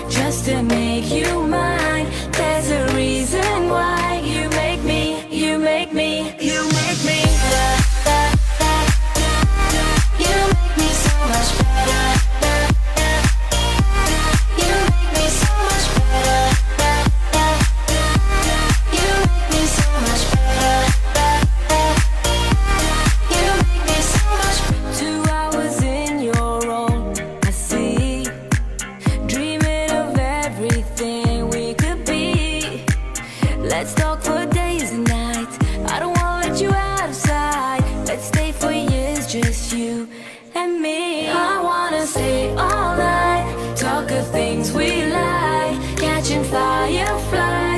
just to make you mine. There's a reason why you make me, you make me, you make me. You make me so much better. You make me so much better. You make me so much better. You make me so much better. 2 hours in your own, I see, dreaming of everything we could be. Let's talk for days and nights, I don't wanna let you out of sight. Let's stay for years, just you and me. I wanna stay all night, talk of things we like, catching fireflies.